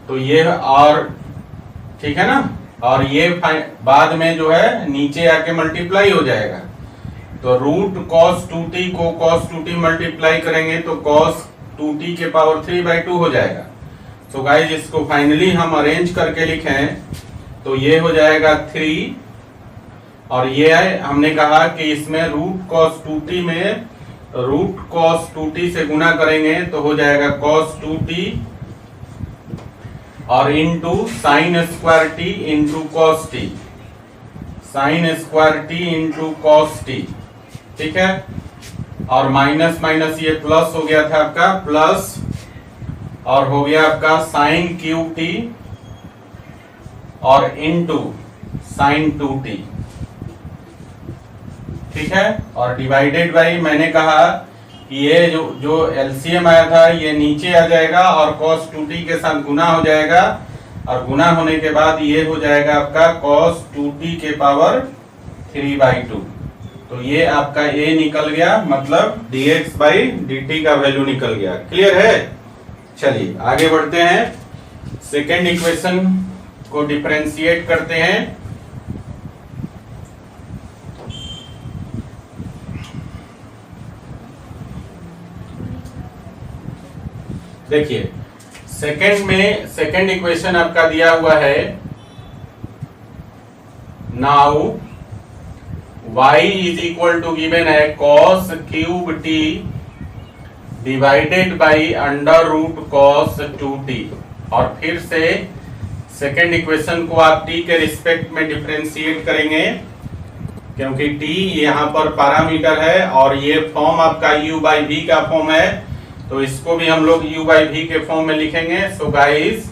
तो ये और ठीक है ना, और ये बाद में जो है नीचे आके मल्टीप्लाई हो जाएगा, तो रूट cos 2t को cos 2t मल्टीप्लाई करेंगे तो cos 2t के पावर 3/2 हो जाएगा। तो गाइस इसको फाइनली हम अरेंज करके लिखें तो ये हो जाएगा 3 और ये है, हमने कहा कि इसमें रूट cos 2t में रूट cos 2t से गुना करेंगे तो हो जाएगा cos 2t और into sign square t into cos t, sign square t into cos t। ठीक है, और माइनस माइनस ये प्लस हो गया था आपका प्लस और हो गया आपका साइन क्यूब t और इंटू साइन 2t। ठीक है, और डिवाइडेड बाई मैंने कहा कि ये जो एलसीएम आया था ये नीचे आ जाएगा और cos 2t के साथ गुना हो जाएगा और गुना होने के बाद ये हो जाएगा आपका cos 2t के पावर 3/2। तो ये आपका a निकल गया, मतलब dx बाई dt का वैल्यू निकल गया। क्लियर है? चलिए आगे बढ़ते हैं, सेकेंड इक्वेशन को डिफरेंशिएट करते हैं। देखिए सेकेंड इक्वेशन आपका दिया हुआ है, now y is equal to given है cos cube t divided by under root cos 2t और फिर से सेकेंड इक्वेशन को आप t के रिस्पेक्ट में डिफरेंशिएट करेंगे क्योंकि t यहाँ पर पैरामीटर है और ये फॉर्म आपका u बाई v का फॉर्म है, तो इसको भी हम लोग u बाई v के फॉर्म में लिखेंगे। So guys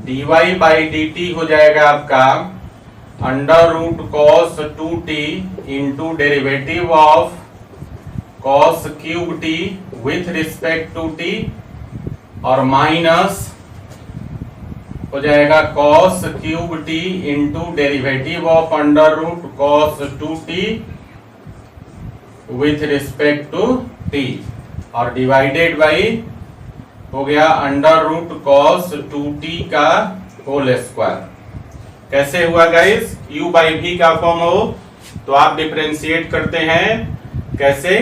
dy by dt हो जाएगा आपका under root cos 2t into derivative of cos cube t with respect to t और माइनस हो जाएगा cos cube t into derivative of under root cos 2t with respect to t और divided by हो गया under root cos 2t का whole square. कैसे हुआ guys? u by v का फॉर्म हो तो आप डिफरेंशिएट करते हैं कैसे,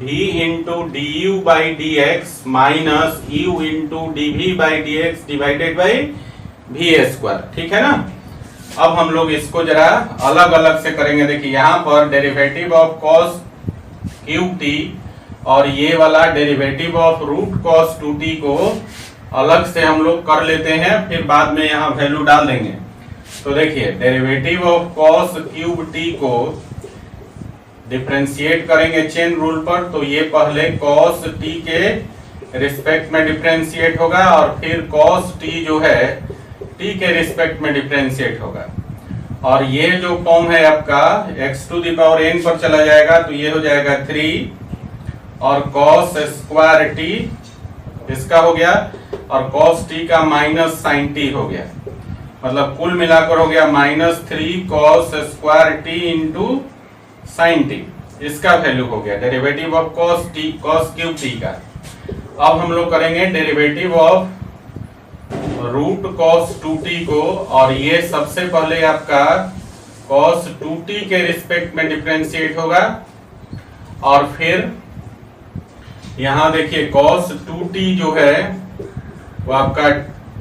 v into d u by d x minus u into d v by d x divided by v square. ठीक है ना, अब हम लोग इसको जरा अलग अलग से करेंगे। देखिए यहाँ पर derivative of cos cube t और ये वाला derivative of root cos 2t को अलग से हम लोग कर लेते हैं, फिर बाद में यहाँ वैल्यू डाल देंगे। तो देखिए derivative of cos cube t को डिफरेंशिएट करेंगे चेन रूल पर, तो ये पहले cos t के रिस्पेक्ट में डिफरेंशिएट होगा और फिर cos t जो है t के रिस्पेक्ट में डिफरेंशिएट होगा और ये जो फॉर्म है आपका x to the power n पर चला जाएगा तो ये हो जाएगा 3 और cos स्क्वायर t इसका हो गया और cos t का माइनस साइन t हो गया, मतलब कुल मिलाकर हो गया -3 cos square t into sine t, इसका वैल्यू हो गया derivative of cos cube t का। अब हम लोग करेंगे derivative of root cos 2t को और ये सबसे पहले आपका cos 2t के रिस्पेक्ट में डिफरेंशिएट होगा और फिर यहाँ देखिए cos 2t जो है वो आपका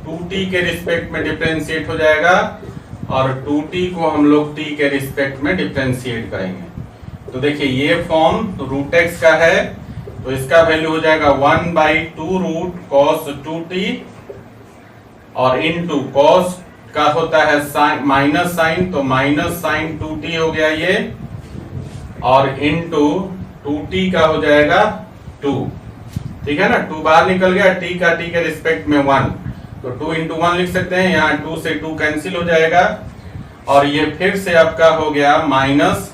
2t के रिस्पेक्ट में डिफरेंशिएट हो जाएगा और 2t को हम लोग t के रिस्पेक्ट में डिफरेंशिएट करेंगे। तो देखिए ये फॉर्म रूट x का है तो इसका वैल्यू हो जाएगा 1/2 रूट cos 2t और इनटू cos का होता है साइन माइनस साइन तो माइनस साइन 2t हो गया ये और इनटू 2t का हो जाएगा 2, ठीक है ना, 2 बाहर निकल गया, टी का टी के रिस्पेक्ट में 1, तो 2 इंटू 1 लिख सकते हैं, यहाँ 2 से 2 कैंसिल हो जाएगा और ये फिर से आपका हो गया minus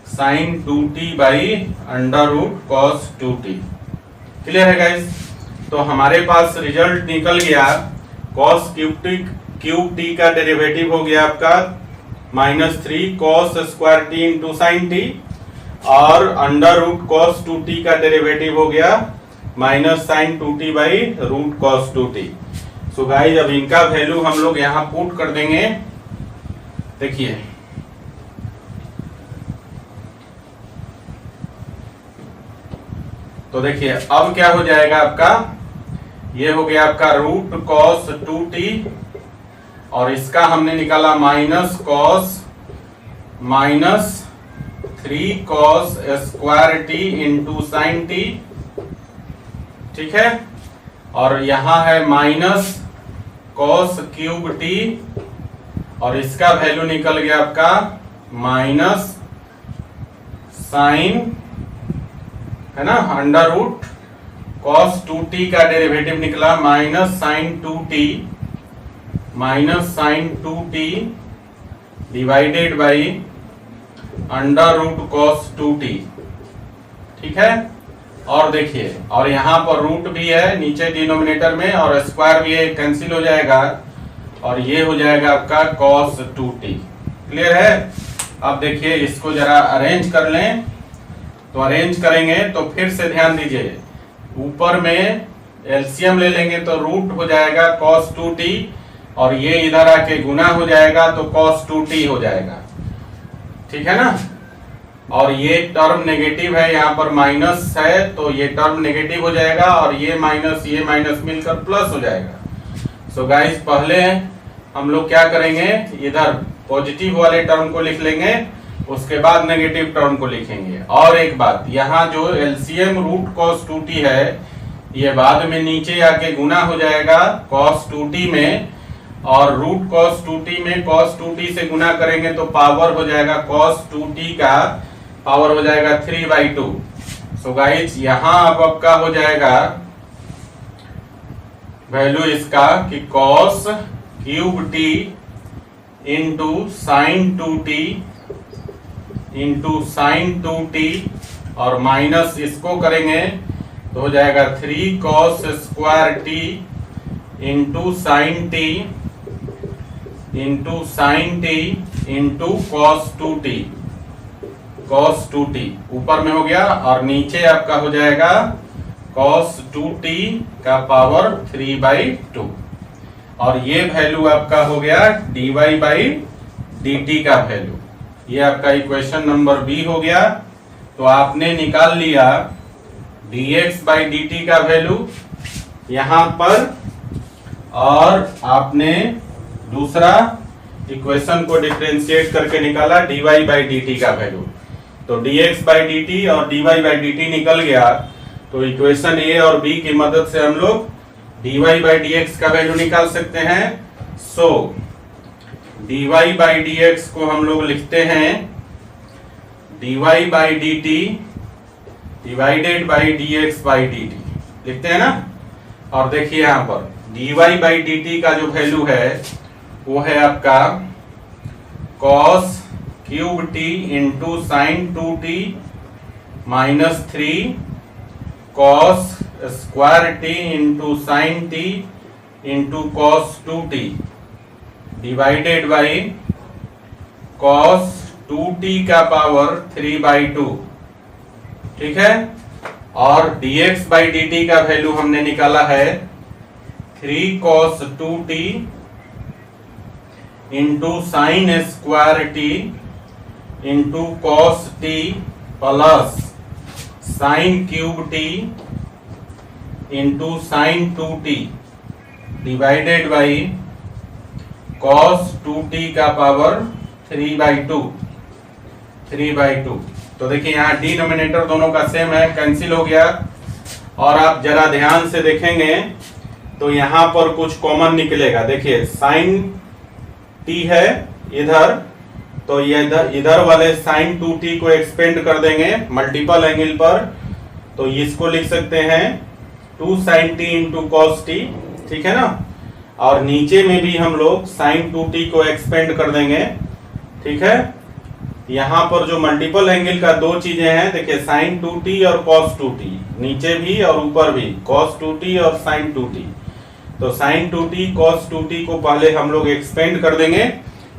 sine 2t by under root cos 2t। Clear है गाइस? तो हमारे पास रिजल्ट निकल गया कॉस क्यूब टी का डेरिवेटिव हो गया आपका -3 cos square t into sine t और अंडर रूट कॉस 2t का डेरिवेटिव हो गया minus sine 2t by root cos 2t। So guys अब इनका वैल्यू हम लोग यहाँ पुट कर देंगे। देखिए तो देखिए अब क्या हो जाएगा आपका, ये हो गया आपका रूट कॉस 2t और इसका हमने निकाला minus minus 3 cos square t into sine T, ठीक है, और यहां है माइनस कॉस क्यूब टी और इसका वैल्यू निकल गया आपका माइनस साइन, है ना, अंडर रूट cos 2t का डेरिवेटिव निकला minus sine 2t divided by under root cos 2t, ठीक है। और देखिए और यहाँ पर रूट भी है नीचे डिनोमिनेटर में और स्क्वायर भी है, कैंसिल हो जाएगा और ये हो जाएगा आपका cos 2t। क्लियर है? अब देखिए इसको जरा अरेंज कर लें, तो अरेंज करेंगे तो फिर से ध्यान दीजिए ऊपर में एलसीएम ले लेंगे तो रूट हो जाएगा cos 2t और ये इधर आके गुना हो जाएगा तो cos 2t हो जाएगा, ठीक है ना। और ये टर्म नेगेटिव है, यहाँ पर माइनस है तो ये टर्म नेगेटिव हो जाएगा और ये माइनस मिलकर प्लस हो जाएगा। सो गाइस पहले हम लोग क्या करेंगे, इधर पॉजिटिव वाले टर्म को लिख लेंगे, उसके बाद नेगेटिव टर्म को लिखेंगे। और एक बात, यहाँ जो एलसीएम रूट cos 2t है ये बाद में नीचे आके गुना हो जाएगा cos 2t में और रूट cos 2t में cos 2t से गुना करेंगे तो पावर हो जाएगा cos 2t का पावर हो जाएगा 3/2। सो गाइस यहाँ अब आपका हो जाएगा वैल्यू इसका कि cos cube t into sine 2t into sine 2t और माइनस इसको करेंगे तो हो जाएगा 3 cos square t into sine t into sine t into cos 2t ऊपर में हो गया और नीचे आपका हो जाएगा cos 2t का पावर 3/2 और ये वैल्यू आपका हो गया dy बाई dt का वैल्यू। ये आपका इक्वेशन नंबर बी हो गया। तो आपने निकाल लिया dx बाई dt का वैल्यू यहां पर और आपने दूसरा इक्वेशन को डिफरेंशिएट करके निकाला dy बाई dt का वैल्यू। तो dx बाई dt और dy बाई dt निकल गया तो इक्वेशन ए और बी की मदद से हम लोग dy बाई dx का वैल्यू निकाल सकते हैं। सो dy बाई dx को हम लोग लिखते हैं dy by dt divided by dx by dt लिखते हैं ना। और देखिए यहाँ पर dy बाई dt का जो वैल्यू है वो है आपका cos cube t into sine 2t minus 3 cos square t into sine t into cos 2t divided by cos 2t का पावर 3/2, ठीक है। और dx बाई dt का वैल्यू हमने निकाला है 3 cos 2t into sine square t into cos t plus sign cube t into sine 2t divided by cos 2t का power 3/2। तो देखिए यहाँ डिनोमिनेटर दोनों का सेम है, कैंसिल हो गया। और आप जरा ध्यान से देखेंगे तो यहाँ पर कुछ कॉमन निकलेगा। देखिए साइन t है इधर, तो ये इधर वाले साइन 2t को एक्सपेंड कर देंगे मल्टीपल एंगल पर तो इसको लिख सकते हैं 2 sin t into cos T, ठीक है ना। और नीचे में भी हम लोग sin 2t को एक्सपेंड कर देंगे, ठीक है। यहाँ पर जो मल्टीपल एंगल का दो चीजें हैं, देखिए sin 2t और cos 2t, नीचे भी और ऊपर भी cos 2t और sin 2t। तो sin 2t cos 2t को पहले हम लोग एक्सपेंड कर देंगे,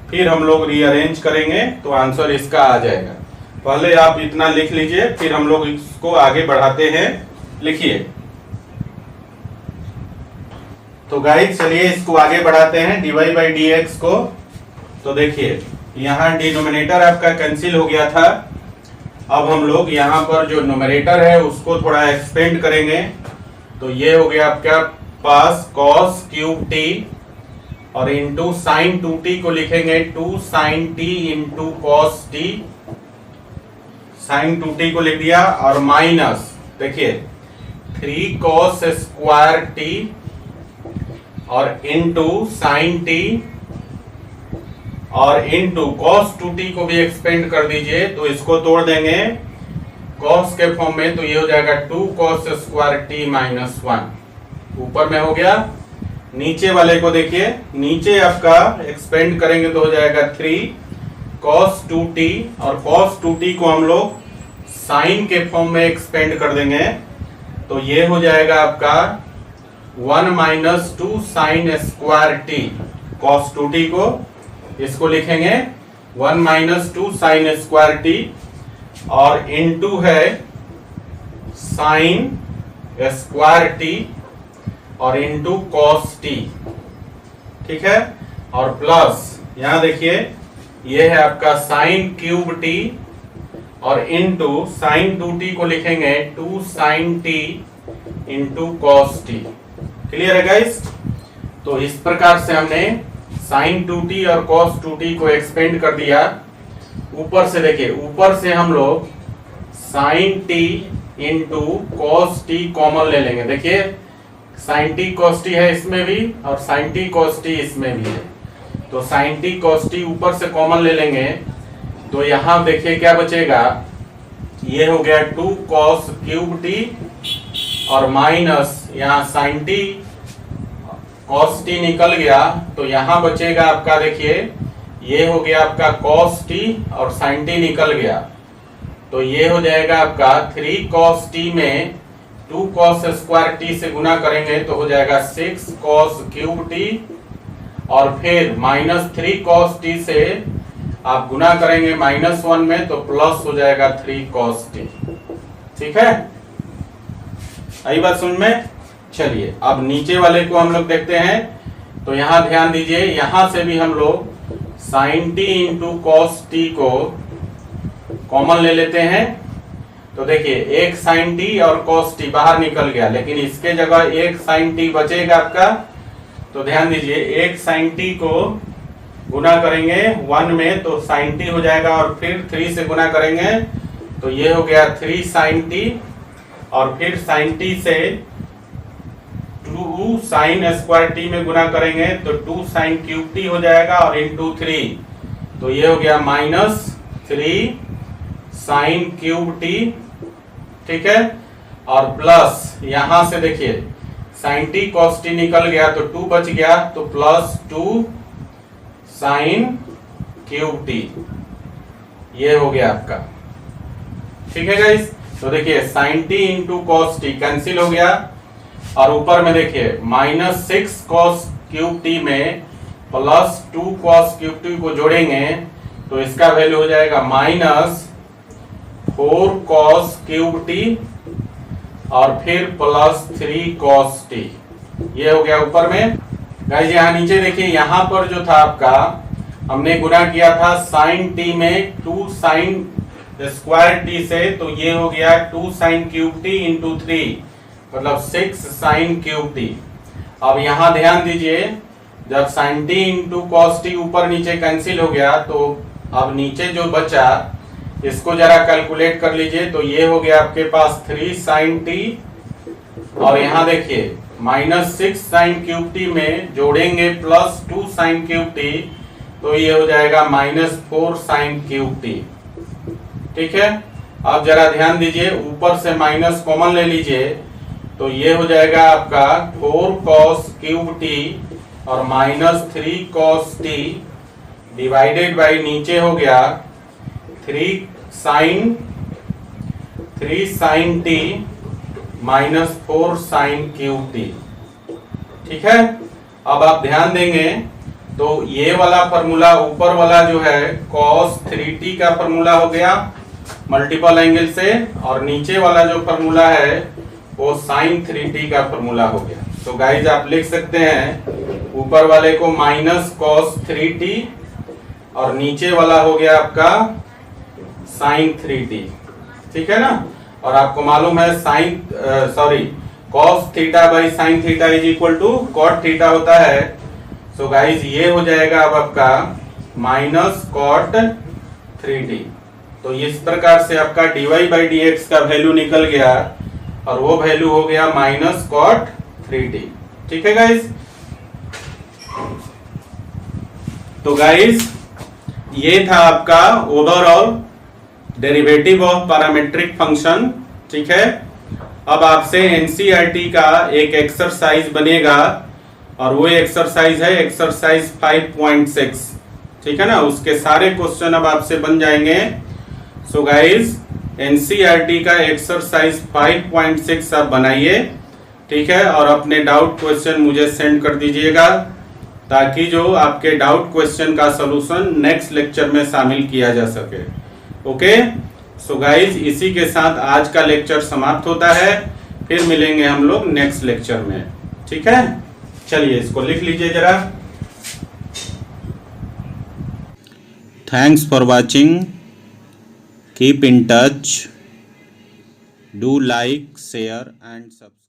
फिर हम लोग रीअरेंज करेंगे तो आंसर इसका आ जाएगा। पहले आप इतना लिख लीजिए, फिर हम लोग इसको आगे बढ़ाते हैं। लिखिए। तो गाइस चलिए इसको आगे बढ़ाते हैं dy बाई dx को। तो देखिए यहाँ डिनोमिनेटर आपका कैंसिल हो गया था। अब हम लोग यहाँ पर जो न्यूमरेटर है उसको थोड़ा एक्सपेंड करेंगे। तो ये हो गया आपका पास cos क्यूब t और इंटू साइन 2t को लिखेंगे 2 sin t into cos t, sine 2t को लिख दिया। और माइनस देखिए 3 cos स्क्वायर t और इंटू साइन t और इंटू cos 2t को भी एक्सपेंड कर दीजिए, तो इसको तोड़ देंगे cos के फॉर्म में, तो ये हो जाएगा 2 cos स्क्वायर t माइनस 1। ऊपर में हो गया। नीचे वाले को देखिए, नीचे आपका एक्सपेंड करेंगे तो हो जाएगा 3 cos 2t और cos 2t को हम लोग साइन के फॉर्म में एक्सपेंड कर देंगे, तो ये हो जाएगा आपका 1 minus 2 sign square t। cos 2t को इसको लिखेंगे 1 माइनस 2 साइन स्क्वायर t और इनटू है साइन स्क्वायर t और इंटू cos t, ठीक है। और प्लस यहां देखिए ये है आपका साइन क्यूब t और इंटू साइन 2t को लिखेंगे 2 sine t into cos t। Clear है गाइस। तो इस प्रकार से हमने साइन 2t और cos 2t को एक्सपेंड कर दिया। ऊपर से देखिए, ऊपर से हम लोग sine t into cos t common ले लेंगे। देखिए साइन t cos t है इसमें भी और साइन t cos t इसमें भी है, तो साइन t cos t ऊपर से कॉमन ले लेंगे, तो यहां देखिए क्या बचेगा, ये हो गया 2 cos क्यूब t और माइनस यहाँ साइन t cos t निकल गया, तो यहां बचेगा आपका देखिए ये हो गया आपका cos t और साइन t निकल गया, तो ये हो जाएगा आपका 3 cos t में 2 cos स्क्वायर t से गुना करेंगे तो हो जाएगा 6 cos क्यूब t और फिर माइनस 3 cos t से आप गुना करेंगे -1 में तो प्लस हो जाएगा 3 cos t। ठीक है, आई बात समझ में। चलिए अब नीचे वाले को हम लोग देखते हैं। तो यहाँ ध्यान दीजिए, यहाँ से भी हम लोग sine t into cos t को कॉमन ले लेते हैं। तो देखिए एक साइन t और cos t बाहर निकल गया, लेकिन इसके जगह एक साइन t बचेगा आपका। तो ध्यान दीजिए, एक साइन t को गुना करेंगे 1 में तो साइन t हो जाएगा और फिर 3 से गुना करेंगे तो ये हो गया 3 साइन t और फिर साइन t से 2 साइन स्क्वायर t में गुना करेंगे तो 2 साइन क्यूब t हो जाएगा और इंटू 3 तो ये हो गया -3 साइन क्यूब t। ठीक है, और प्लस यहां से देखिए साइन t cos t निकल गया तो 2 बच गया तो प्लस 2 साइन क्यूब t, ये हो गया आपका। ठीक है गाइस, तो देखिए sine t into cos t cancel हो गया और ऊपर में देखिए -6 cos क्यूब t में प्लस 2 cos क्यूब t को जोड़ेंगे तो इसका वैल्यू हो जाएगा -4 cos क्यूब t और फिर प्लस 3 cos t, ये हो गया ऊपर में। गाइस यहाँ नीचे देखिए, यहाँ पर जो था आपका हमने गुना किया था साइन t में 2 साइन स्क्वायर t से, तो ये हो गया 2 साइन क्यूब t इंटू 3 मतलब 6 साइन क्यूब t। अब यहाँ ध्यान दीजिए, जब sine t into cos t ऊपर नीचे कैंसिल हो गया तो अब नीचे जो बचा इसको जरा कैलकुलेट कर लीजिए। तो ये हो गया आपके पास 3 साइन t और यहाँ देखिए -6 साइन क्यूब t में जोड़ेंगे प्लस 2 साइन क्यूब t तो ये हो जाएगा -4 साइन क्यूब t। ठीक है, अब जरा ध्यान दीजिए, ऊपर से माइनस कॉमन ले लीजिए, तो ये हो जाएगा आपका 4 cos क्यूब टी और minus 3 cos T divided by नीचे हो गया 3 sin T minus 4 sin cube T. ठीक है, अब आप ध्यान देंगे तो ये वाला फॉर्मूला ऊपर वाला जो है cos 3t का फॉर्मूला हो गया मल्टीपल एंगल से, और नीचे वाला जो फॉर्मूला है वो sin 3t का फॉर्मूला हो गया। तो गाइज आप लिख सकते हैं ऊपर वाले को माइनस cos 3t और नीचे वाला हो गया आपका sin 3t। ठीक है ना, और आपको मालूम है cos theta by sin theta is equal to cot theta होता है। सो गाइज ये हो जाएगा अब आपका माइनस cot 3t। तो इस प्रकार से आपका dy बाई dx का वैल्यू निकल गया और वो वैल्यू हो गया माइनस cot 3t। ठीक है गाइज, तो गाइज ये था आपका overall derivative of parametric function. ठीक है, अब आपसे एनसीईआरटी का एक एक्सरसाइज बनेगा और वो एक्सरसाइज है एक्सरसाइज 5.6। ठीक है ना, उसके सारे क्वेश्चन अब आपसे बन जाएंगे। सो गाइज एनसीईआरटी का एक्सरसाइज 5.6 आप बनाइए। ठीक है, और अपने डाउट क्वेश्चन मुझे सेंड कर दीजिएगा ताकि जो आपके डाउट क्वेश्चन का सलूशन नेक्स्ट लेक्चर में शामिल किया जा सके। ओके, सो गाइज इसी के साथ आज का लेक्चर समाप्त होता है, फिर मिलेंगे हम लोग नेक्स्ट लेक्चर में। ठीक है, चलिए इसको लिख लीजिए जरा। Thanks for watching, keep in touch, do like share and subscribe.